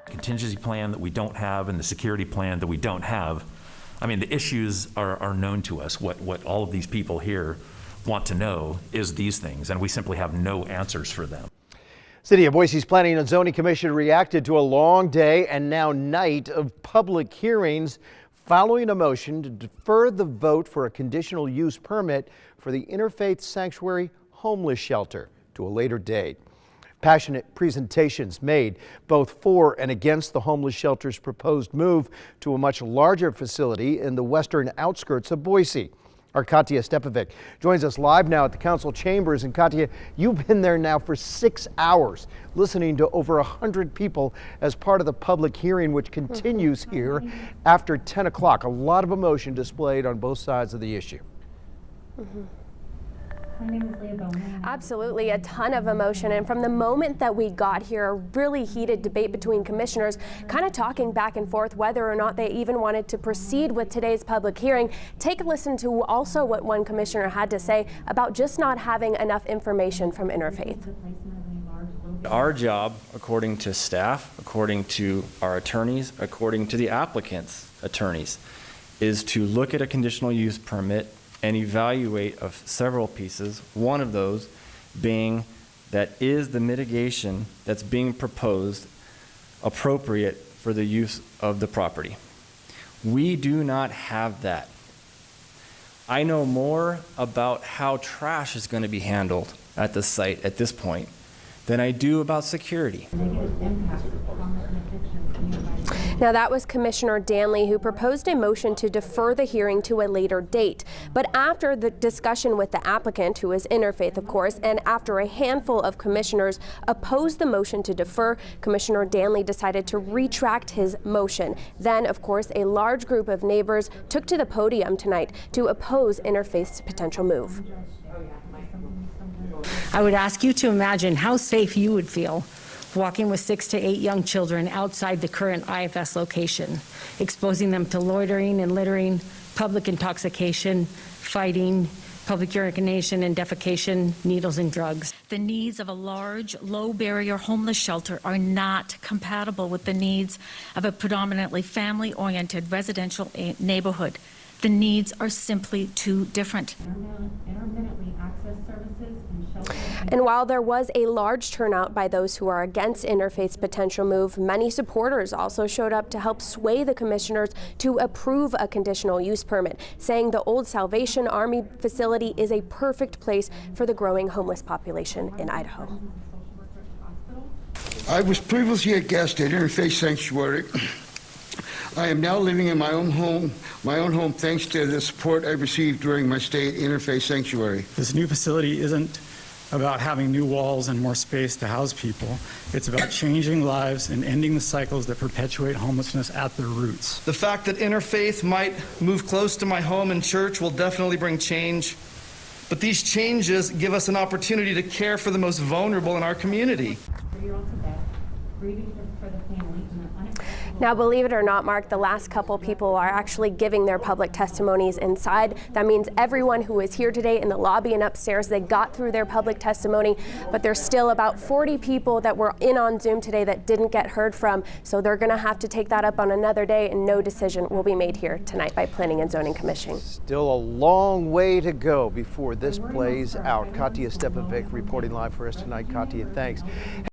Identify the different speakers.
Speaker 1: contingency plan that we don't have and the security plan that we don't have. I mean, the issues are known to us. What all of these people here want to know is these things, and we simply have no answers for them.
Speaker 2: City of Boise's Planning and Zoning Commission reacted to a long day and now night of public hearings following a motion to defer the vote for a conditional use permit for the Interfaith Sanctuary homeless shelter to a later date. Passionate presentations made both for and against the homeless shelter's proposed move to a much larger facility in the western outskirts of Boise. Our Katya Stepovic joins us live now at the council chambers. And Katya, you've been there now for 6 hours, listening to over 100 people as part of the public hearing, which continues here after 10 o'clock. A lot of emotion displayed on both sides of the issue.
Speaker 3: Absolutely, a ton of emotion, and from the moment that we got here, a really heated debate between commissioners, kind of talking back and forth whether or not they even wanted to proceed with today's public hearing. Take a listen to also what one commissioner had to say about just not having enough information from Interfaith.
Speaker 4: Our job, according to staff, according to our attorneys, according to the applicant's attorneys, is to look at a conditional use permit and evaluate of several pieces, one of those being that is the mitigation that's being proposed appropriate for the use of the property. We do not have that. I know more about how trash is going to be handled at the site at this point than I do about security.
Speaker 3: Now, that was Commissioner Danley, who proposed a motion to defer the hearing to a later date. But after the discussion with the applicant, who is Interfaith, of course, and after a handful of commissioners opposed the motion to defer, Commissioner Danley decided to retract his motion. Then, of course, a large group of neighbors took to the podium tonight to oppose Interfaith's potential move.
Speaker 5: I would ask you to imagine how safe you would feel walking with 6 to 8 young children outside the current IFS location, exposing them to loitering and littering, public intoxication, fighting, public urination and defecation, needles and drugs. The needs of a large, low-barrier homeless shelter are not compatible with the needs of a predominantly family-oriented residential neighborhood. The needs are simply too different.
Speaker 3: And while there was a large turnout by those who are against Interfaith's potential move, many supporters also showed up to help sway the commissioners to approve a conditional use permit, saying the old Salvation Army facility is a perfect place for the growing homeless population in Idaho.
Speaker 6: I was previously a guest at Interfaith Sanctuary. I am now living in my own home thanks to the support I received during my stay at Interfaith Sanctuary.
Speaker 7: This new facility isn't about having new walls and more space to house people. It's about changing lives and ending the cycles that perpetuate homelessness at their roots.
Speaker 8: The fact that Interfaith might move close to my home and church will definitely bring change. But these changes give us an opportunity to care for the most vulnerable in our community.
Speaker 3: Now, believe it or not, Mark, the last couple people are actually giving their public testimonies inside. That means everyone who is here today in the lobby and upstairs, they got through their public testimony, but there's still about 40 people that were in on Zoom today that didn't get heard from. So they're going to have to take that up on another day, and no decision will be made here tonight by Planning and Zoning Commission.
Speaker 2: Still a long way to go before this plays out. Katya Stepovic reporting live for us tonight. Katya, thanks.